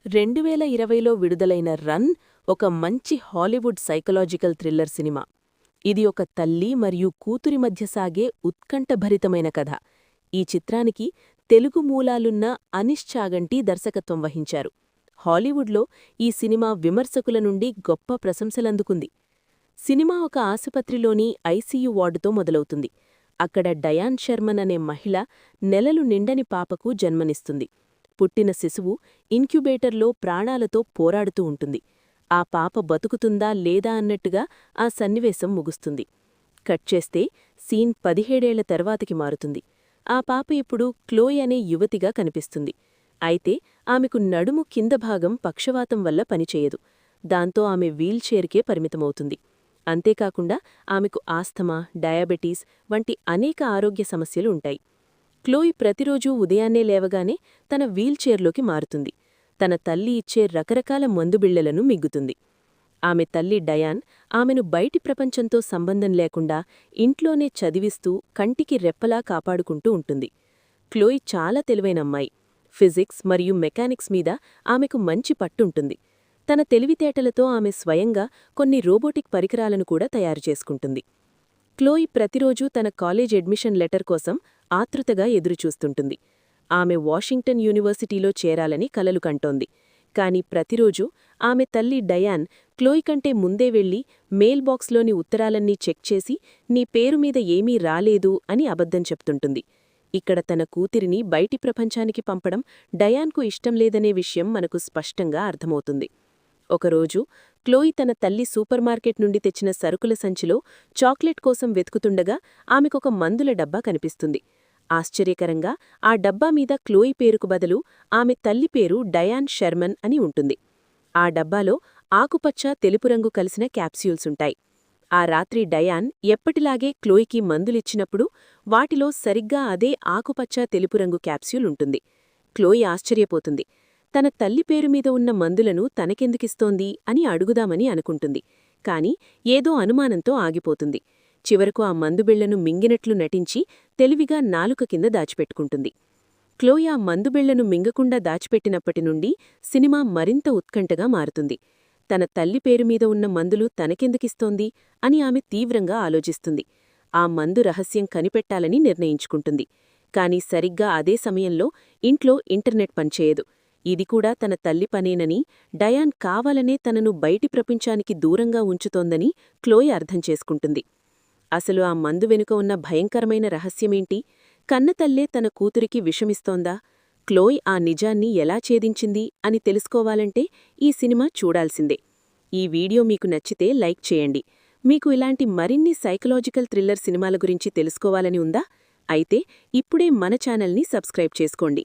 2020లో విడుదలైన రన్ ఒక మంచి హాలీవుడ్ సైకలాజికల్ థ్రిల్లర్ సినిమా. ఇది ఒక తల్లి మరియు కూతురి మధ్య సాగే ఉత్కంఠభరితమైన కథ. ఈ చిత్రానికి తెలుగు మూలాలున్న అనీష్ చాగంటి దర్శకత్వం వహించారు. హాలీవుడ్లో ఈ సినిమా విమర్శకుల నుండి గొప్ప ప్రశంసలందుకుంది. సినిమా ఒక ఆసుపత్రిలోని ఐసీయూ వార్డుతో మొదలవుతుంది. అక్కడ డయాన్ షర్మన్ అనే మహిళ నెలలు నిండని పాపకు జన్మనిస్తుంది. పుట్టిన శిశువు ఇన్క్యుబేటర్లో ప్రాణాలతో పోరాడుతూ ఉంటుంది. ఆ పాప బతుకుతుందా లేదా అన్నట్టుగా ఆ సన్నివేశం ముగుస్తుంది. కట్ చేస్తే సీన్ 17 ఏళ్ల తర్వాతకి మారుతుంది. ఆ పాప ఇప్పుడు క్లోయ్ అనే యువతిగా కనిపిస్తుంది. అయితే ఆమెకు నడుము కింద భాగం పక్షవాతం వల్ల పనిచేయదు. దాంతో ఆమె వీల్చైర్కే పరిమితమవుతుంది. అంతేకాకుండా ఆమెకు ఆస్థమా, డయాబెటీస్ వంటి అనేక ఆరోగ్య సమస్యలు ఉంటాయి. క్లోయ్ ప్రతిరోజూ ఉదయాన్నే లేవగానే తన వీల్చైర్లోకి మారుతుంది. తన తల్లి ఇచ్చే రకరకాల మందుబిళ్లలను మింగుతుంది. ఆమె తల్లి డయాన్ ఆమెను బయటి ప్రపంచంతో సంబంధం లేకుండా ఇంట్లోనే చదివిస్తూ కంటికి రెప్పలా కాపాడుకుంటూ ఉంటుంది. క్లోయ్ చాలా తెలివైన అమ్మాయి. ఫిజిక్స్ మరియు మెకానిక్స్ మీద ఆమెకు మంచి పట్టుంటుంది. తన తెలివితేటలతో ఆమె స్వయంగా కొన్ని రోబోటిక్ పరికరాలను కూడా తయారు చేసుకుంటుంది. క్లోయ్ ప్రతిరోజూ తన కాలేజ్ అడ్మిషన్ లెటర్ కోసం ఆతృతగా ఎదురుచూస్తుంటుంది. ఆమె వాషింగ్టన్ యూనివర్సిటీలో చేరాలని కలలు కంటోంది. కాని ప్రతిరోజూ ఆమె తల్లి డయాన్ క్లోయ్ కంటే ముందే వెళ్లి మెయిల్ బాక్స్లోని ఉత్తరాలన్నీ చెక్ చేసి నీ పేరు మీద ఏమీ రాలేదు అని అబద్ధం చెప్తుంటుంది. ఇక్కడ తన కూతురిని బయటి ప్రపంచానికి పంపడం డయాన్కు ఇష్టం లేదనే విషయం మనకు స్పష్టంగా అర్థమవుతుంది. ఒకరోజు క్లోయ్ తన తల్లి సూపర్ మార్కెట్ నుండి తెచ్చిన సరుకుల సంచిలో చాక్లెట్ కోసం వెతుకుతుండగా ఆమెకొక మందుల డబ్బా కనిపిస్తుంది. ఆశ్చర్యకరంగా ఆ డబ్బా మీద క్లోయ్ పేరుకు బదులు ఆమె తల్లి పేరు డయాన్ షర్మన్ అని ఉంటుంది. ఆ డబ్బాలో ఆకుపచ్చ, తెలుపు రంగు కలిసిన క్యాప్స్యూల్సుంటాయి. ఆ రాత్రి డయాన్ ఎప్పటిలాగే క్లోయ్కి మందులిచ్చినప్పుడు వాటిలో సరిగ్గా అదే ఆకుపచ్చ, తెలుపు రంగు క్యాప్స్యూల్ ఉంటుంది. క్లోయ్ ఆశ్చర్యపోతుంది. తన తల్లి పేరు మీద ఉన్న మందులను తనకెందుకిస్తోంది అని అడుగుదామని అనుకుంటుంది. కాని ఏదో అనుమానంతో ఆగిపోతుంది. చివరకు ఆ మందుబిళ్లను మింగినట్లు నటించి తెలివిగా నాలుక కింద దాచిపెట్టుకుంటుంది. క్లోయ్ ఆ మందుబిళ్లను మింగకుండా దాచిపెట్టినప్పటి నుండి సినిమా మరింత ఉత్కంఠగా మారుతుంది. తన తల్లి పేరు మీద ఉన్న మందులు తనకెందుకిస్తోంది అని ఆమె తీవ్రంగా ఆలోచిస్తుంది. ఆ మందు రహస్యం కనిపెట్టాలని నిర్ణయించుకుంటుంది. కాని సరిగ్గా అదే సమయంలో ఇంట్లో ఇంటర్నెట్ పనిచేయదు. ఇది కూడా తన తల్లి పనేనని, డయాన్ కావాలనే తనను బయటి ప్రపంచానికి దూరంగా ఉంచుతోందని క్లోయ్ అర్థం చేసుకుంటుంది. అసలు ఆ మందు వెనుక ఉన్న భయంకరమైన రహస్యమేంటి? కన్నతల్లే తన కూతురికి విషమిస్తోందా? క్లోయ్ ఆ నిజాన్ని ఎలా ఛేదించింది అని తెలుసుకోవాలంటే ఈ సినిమా చూడాల్సిందే. ఈ వీడియో మీకు నచ్చితే లైక్ చేయండి. మీకు ఇలాంటి మరిన్ని సైకలాజికల్ థ్రిల్లర్ సినిమాల గురించి తెలుసుకోవాలని ఉందా? అయితే ఇప్పుడే మన ఛానల్ని సబ్స్క్రైబ్ చేసుకోండి.